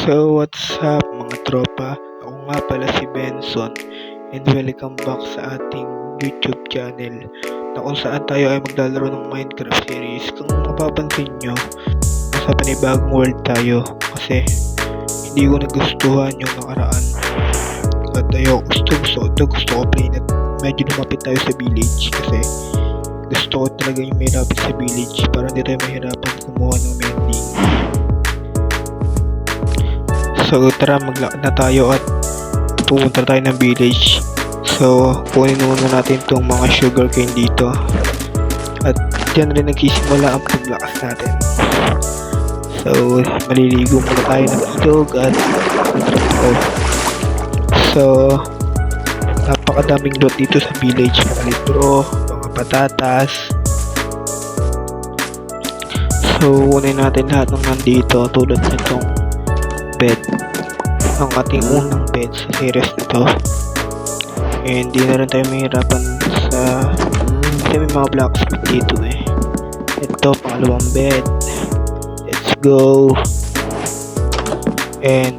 So what's up mga tropa? Ako nga pala si Benson and welcome back sa ating YouTube channel na kung saan tayo ay maglalaro ng Minecraft series. Kung mapapansin nyo, nasa panibagong world tayo kasi hindi ko nagustuhan yung nakaraan at gusto ko play na medyo lumapit tayo sa village kasi gusto ko talaga yung may lapit sa village para hindi tayo mahirapan kumuha ng mending. So tara, maglakad na tayo at pupunta tayo ng village. So kunin muna natin itong mga sugarcane dito at dyan rin nagsisimula ang paglakas natin. So maliligo muna tayo ng ilog at so napakadaming loot dito sa village, mga libro, mga patatas. So kunin natin lahat ng nandito tulad nitong bed, ang ating unang bed sa series nito. And hindi na rin tayo mahirapan sa kasi may mga blacksmith dito eh. Ito, pangalawang bed. Let's go. And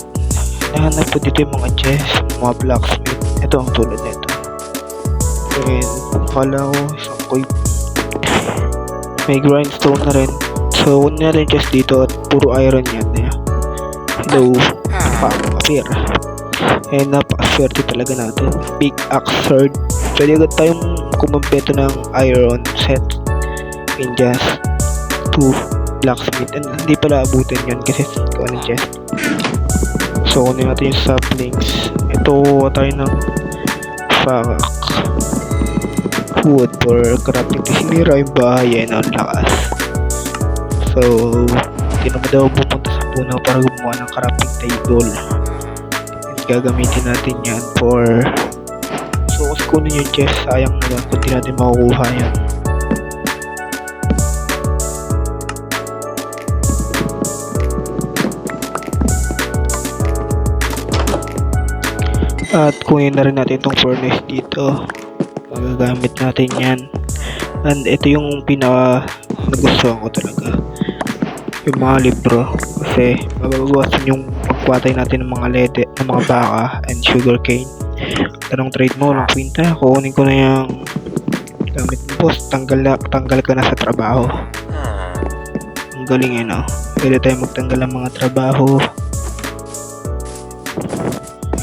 nahanap po dito yung mga chest, mga blacksmith. Ito ang tulad nito. And akala ko isang coin. May grindstone na rin. So kunin natin chest dito at puro iron yan eh. Hello, napaka-appear. Eh, napaka-swerte talaga natin. Big axe sword. Pwede agad tayong kumampeto ng iron set in just 2 blacksmith. And hindi pala abutin yun kasi ikaw ng chest. So, kunin natin yung saplings. Ito tayo ng wood for crafting. Sinira yung bahay eh, ang lakas. So, hindi naman daw pupunta sa puno para gumawa ng crafting table. And gagamitin natin yan for so kasi kunin yung chest, sayang na lang kung di natin makukuha yan. At kunin na rin natin itong furnace dito, magagamit natin yan. And ito yung pinaka nagustuhan ko talaga, yung mga libro, kasi mababawasan yung pagkwatay natin ng mga lede, ng mga baka and sugarcane. Tanong trade mo lang kwinta, kukunin ko na yung gamit mo boss, tanggal ka na sa trabaho. Ang galing eh no, pwede tayo magtanggal ng mga trabaho.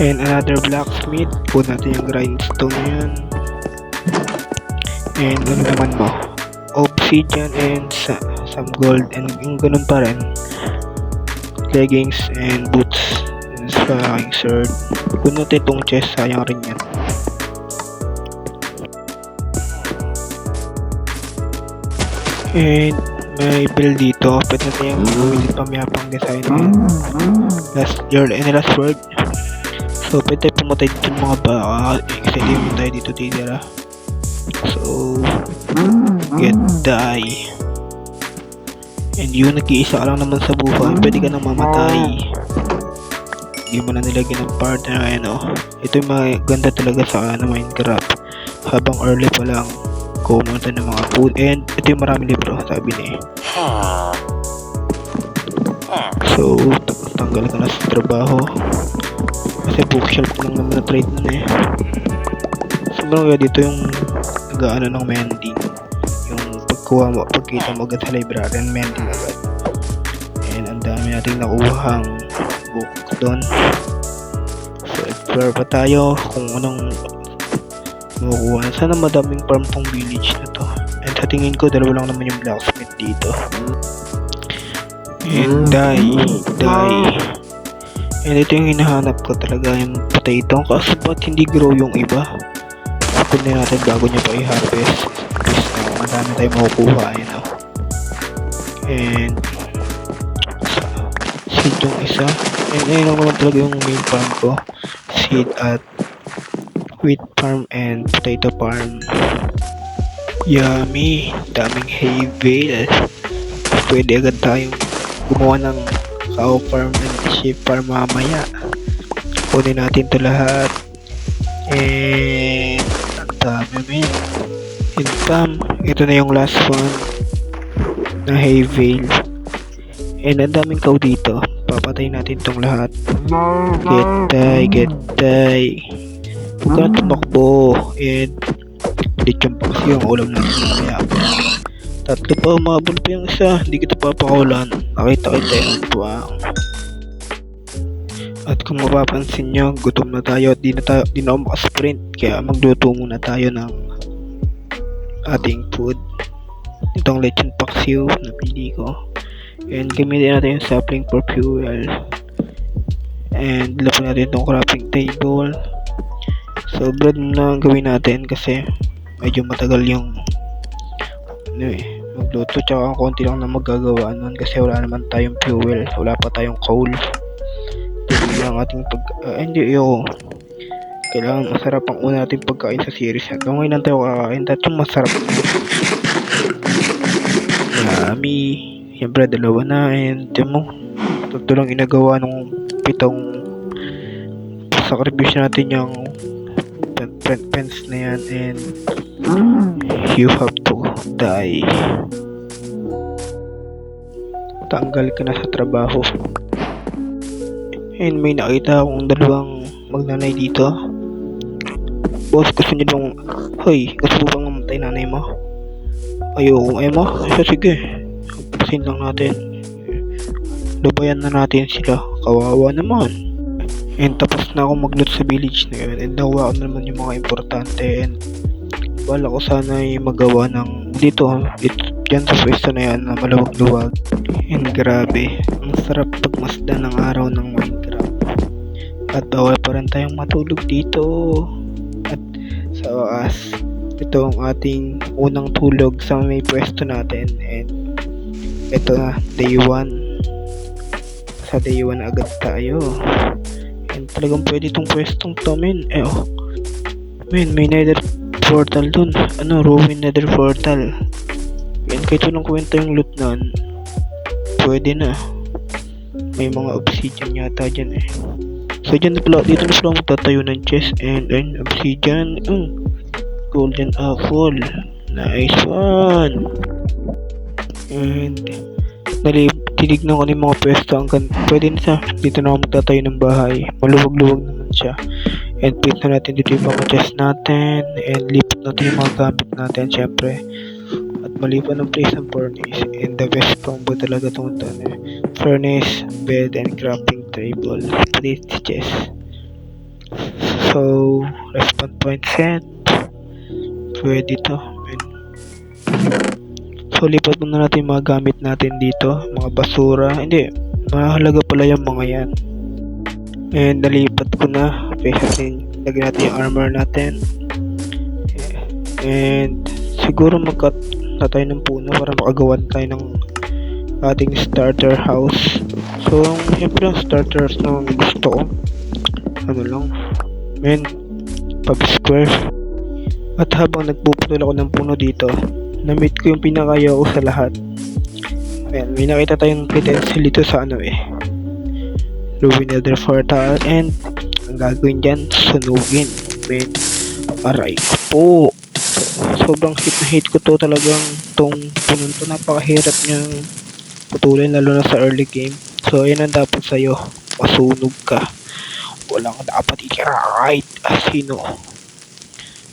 And another blacksmith, kunin natin yung grindstone yan. And ano naman mo, obsidian and some gold, and yung ganun pa rin, leggings and boots sa aking sword. Kung natin itong chest, sayang rin yan. And may build dito, pwede natin yung gawin pamayapang design last year and last word. So pwede tayo pumatay dito ng mga baka kasi hindi mo tayo dito titira. So get die. And yun, nag-iisa ka lang naman sa buhay, pwede ka nang mamatay. Hindi mo na nilagyan ng partner. Ano, ito yung maganda talaga sa Minecraft, habang early pa lang kumunta ng mga food. And ito yung maraming libro, sabi niya. So tanggal ka na sa trabaho kasi bookshelf ko lang naman na trade nun eh. So marami dito yung nag-aano ng mending, pagkita mo agad sa library and mending agad. And ang dami nating nakuhang book doon. So explore pa tayo kung anong makukuha. Sana madaming farm tong village na to. And sa tingin ko dalawa lang naman yung blacksmith dito. And die. And ito yung hinahanap ko talaga, yung potato. Kasi ba't hindi grow yung iba? Kunin natin bago niya pa i-harvest. Madami tayong makukuha, you know. And seed yung isa. And ayun naman talaga yung main farm ko, seed at wheat farm and potato farm. Yummy, daming hay bale. Pwede agad tayong gumawa ng cow farm and sheep farm mamaya. Kunin natin to lahat. And ang dami men. Income, ito na yung last one na hay bale. And ang daming cow dito, papatayin natin tong lahat. Getay. Huwag ka na tumakbo. And lechon pa kasi yung ulam natin mamaya. Tatlo pa, umabol pa yung isa. Hindi kita papakawalan. Nakita kita yung tuwang. At kung mapapansin nyo, gutom na tayo at di na ako makasprint. Kaya magluto muna tayo ng ating food. Itong lechon paksiw na pili ko. And gamitin natin yung sapling for fuel. And lapon natin itong crafting table. So bread muna ang gawin natin kasi medyo matagal yung magluto. Tsaka konti lang na magagawa nun kasi wala naman tayong fuel. Wala pa tayong coal. Ang ating kailangan masarap ang una nating pagkain sa series. Hanggang ngayon lang tayo kakain. Tatlong masarap. Yummy. Siyempre dalawa na. And mo, tatlo lang inagawa nung 7 sakripisyo natin yung fence na yan. And you have to die. Tanggal ka na sa trabaho. And may nakita akong dalawang magnanay dito. Boss, gusto niyo bang... Hoy, gusto mo bang mamatay nanay mo? Ayoko, mo? Sige. Pasin lang natin. Lubayan na natin sila. Kawawa naman. And tapos na ako mag-loot sa village na yun. And nakuha ko naman yung mga importante. And bala ko sana ay magawa ng... Dito, dyan sa pwesto na yan na maluwag-luwag. And grabe, ang sarap pagmasdan ng araw ng Minecraft. At bawal pa rin tayong matulog dito. At sa wakas, ito ang ating unang tulog sa may pwesto natin. And ito na, day 1. Sa day 1 agad tayo. And talagang pwede itong pwestong to, men. May nether portal dun. Ruin nether portal. Yan, kahit walang kwenta yung loot nun, pwede na. May mga obsidian yata dyan eh. So dito na pala magtatayo ng chest. And obsidian. Golden apple. Nice one. And tinignan ko na yung mga pwesto. Pwede na siya. Dito na ako magtatayo ng bahay. Maluwag-luwag naman siya. And put na natin dito yung mga chest natin. And lipat natin yung mga gamit natin syempre. At maliban ng place ng furnace. And the best combo talaga itong furnace, bed, and crafting table. Pati chest. So, respawn point set. Pwede to. So, lipat muna natin yung mga gamit natin dito. Mga basura. Hindi. Mahalaga pala yung mga yan. And nalipat ko na. Lagyan natin yung armor natin. And siguro mag-cut na tayo ng puno para makagawan tayo ng ating starter house. So, siyempre ang starters na gusto ko. Pub square. At habang nagpuputol ako ng puno dito, na-meet ko yung pinakayaw ko sa lahat. Ayan, may nakita tayong potential dito sa Ruin nether portal. And ang gagawin dyan, sunugin. Aray ko po. Sobrang hate ko to talagang tong puno to. Napakahirap niyang putulin lalo na sa early game. So ayun ang dapat sa'yo. Masunog ka. Walang dapat i-right. Sino?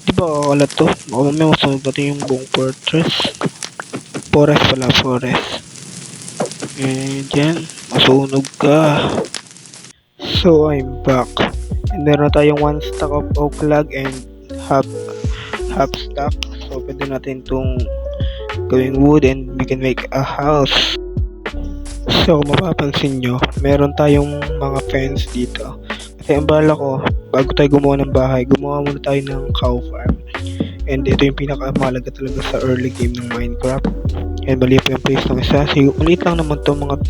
Diba kakalat to? May masunog natin yung buong fortress. Forest. And yan. Masunog ka. So I'm back. And meron tayong 1 stack of oak log and half stack. So pwede natin itong gawing wood and we can make a house. So kung mapapansin nyo, meron tayong mga fence dito. Kasi ang bala ko, bago tayo gumawa ng bahay, gumawa muna tayo ng cow farm. And ito yung pinakamahalaga talaga sa early game ng Minecraft. And maliit pa yung place ng isa. Maliit lang naman to mga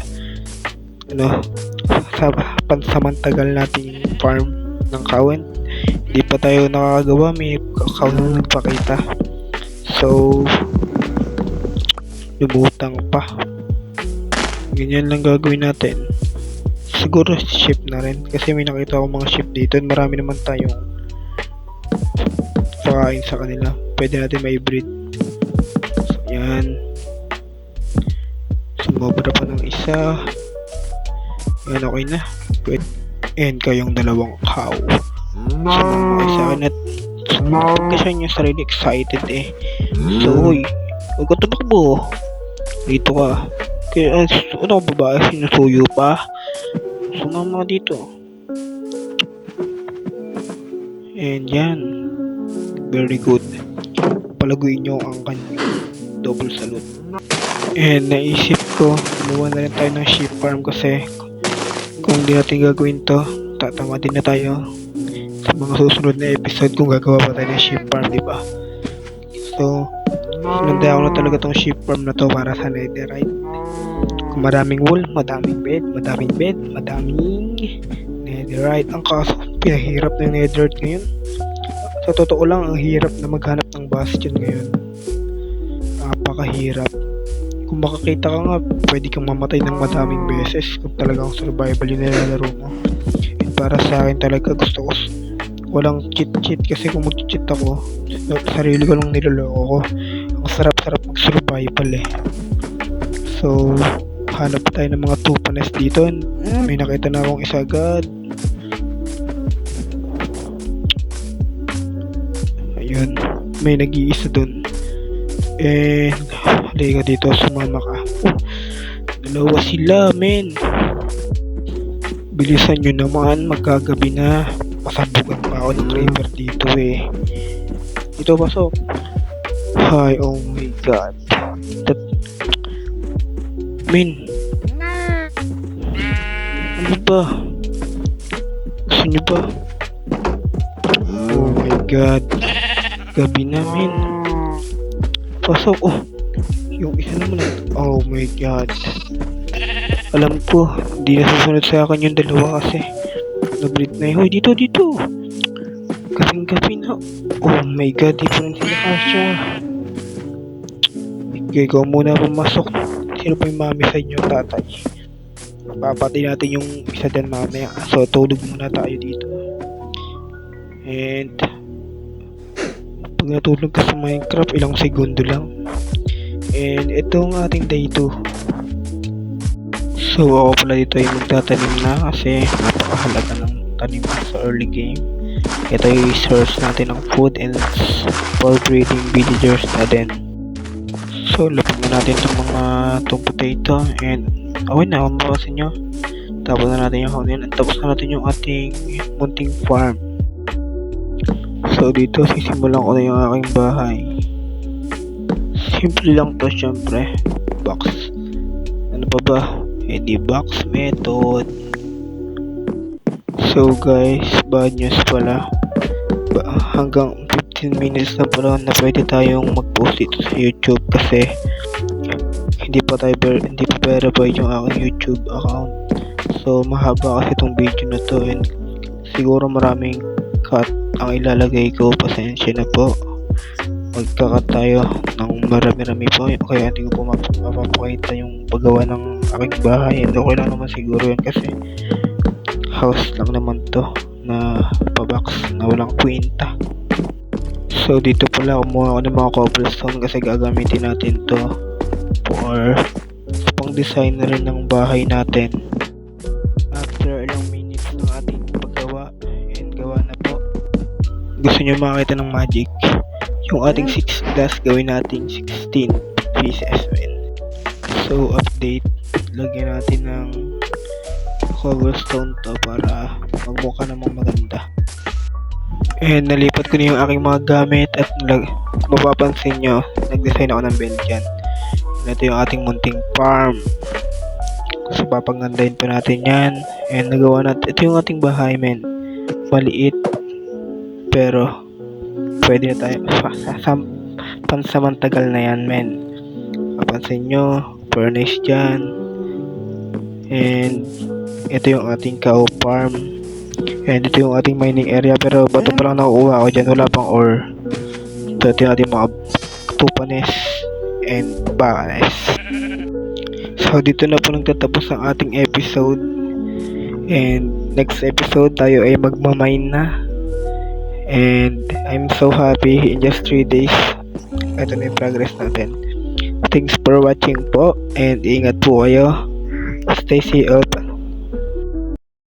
sa pansamantagal nating farm ng cow. Hindi pa tayo nakakagawa, may cow na nagpakita. So lumutang pa. Ganyan lang gagawin natin. Siguro ship na rin kasi may nakita akong mga ship dito. Marami naman tayong pakain sa kanila. Pwede natin may breed. So, yan. Sumobra pa ng isa. Yan, okay na. Wait. And kayong dalawang cow. Sa mga sa akin at pagkasya niya sarili excited eh. So, hoy, huwag ka tumakbo. Dito ka. Kaya, ano ka babae? Sinusuyo pa? Sumama dito. And yan. Very good. Palaguin nyo ang kanyang double salute. And naisip ko, gumawa na rin tayo ng sheep farm kasi kung hindi natin gagawin to, tatama din na tayo sa mga susunod na episode kung gagawa pa tayo ng sheep farm, diba? So, sinunday ako na talaga tong sheep farm na to para sa netherite. Kung maraming wool, madaming bed, madaming netherite. Ang kaso, pinahirap na yung netherite ngayon. Sa totoo lang, ang hirap na maghanap ng bastion ngayon. Napakahirap. Kung makakita ka nga, pwede kang mamatay ng madaming beses kung talagang survival yung nilalaro mo. And para sa akin talaga, gusto ko walang cheat kasi kung mag-cheat ako, sarili ko lang niloloko ko. Ang sarap-sarap mag-survival eh. So, hanap tayo ng mga tupanes dito. May nakita na akong isa agad. Ayun, may nag-iisa dun. And halika dito, sumama ka. Dalawa sila, men. Bilisan nyo naman, magkagabi na. Masabugan pa ako ng creeper dito eh. Dito, pasok. Hi, oh my god. Men, ano ba? Gusto nyo ba? Oh my god. Gabi na, men. Pasok, oh. Yung isa naman, oh my god. Alam ko, hindi na susunod sa akin yung dalawa kasi nablit na yun. Hoy, dito. Kasing gabi na. Oh my god, di pa rin sila kasya. Ikaw muna pumasok. Sino pa yung mami sa inyo, tatay? Papatay natin yung isa din mamaya. So, tulog muna tayo dito. And pag natulog ka sa Minecraft, ilang segundo lang. And ito ang ating day 2. So ako pala dito ay magtatanim na kasi napakahalaga ng tanim sa early game. Ito yung source natin ng food and for breeding villagers na din. So lapag na natin itong potato and okay na, kung mapasin nyo, tapos na natin yung honey at tapos na natin yung ating munting farm. So dito sisimulan ko na yung aking bahay. Simple lang to, syempre. Box. Ano pa ba? Hindi box method. So guys, bad news pala. Hanggang 15 minutes na pala na pwede tayong mag-post ito sa YouTube kasi hindi pa verified yung aking YouTube account. So mahaba kasi itong video na to and siguro maraming cut ang ilalagay ko. Pasensya na po. Magkakat tayo ng marami-rami po kaya hindi ko po mapapakita yung paggawa ng aking bahay and okay lang naman siguro yun kasi house lang naman to na pabox na walang kwenta. So dito pala kumuha ako ng mga cobblestone kasi gagamitin natin to for pang design na rin ng bahay natin. After ilang minutes ng ating paggawa and gawa na po, gusto nyo makita ng magic, yung ating 6 glass gawin natin 16 pieces, man. So update, lagyan natin ng cobblestone to para magmukha namang maganda. And nalipat ko na yung aking mga gamit at kung mapapansin nyo, nag-design ako ng bed dyan. Ito yung ating munting farm. So papagandahin pa natin yan and nagawa natin, ito yung ating bahay, men. Maliit pero pwede na tayo pansamantagal na yan, men. Papansin nyo, furnace dyan. And ito yung ating cow farm. And ito yung ating mining area pero bato pa lang nakukuha ko dyan, wala pang ore. So ito yung ating mga tupanes and bakanes. So dito na po nagtatapos ang ating episode. And next episode tayo ay magmamine na. And I'm so happy in just 3 days. Ito na yung progress natin. Thanks for watching po and ingat po kayo. Stay safe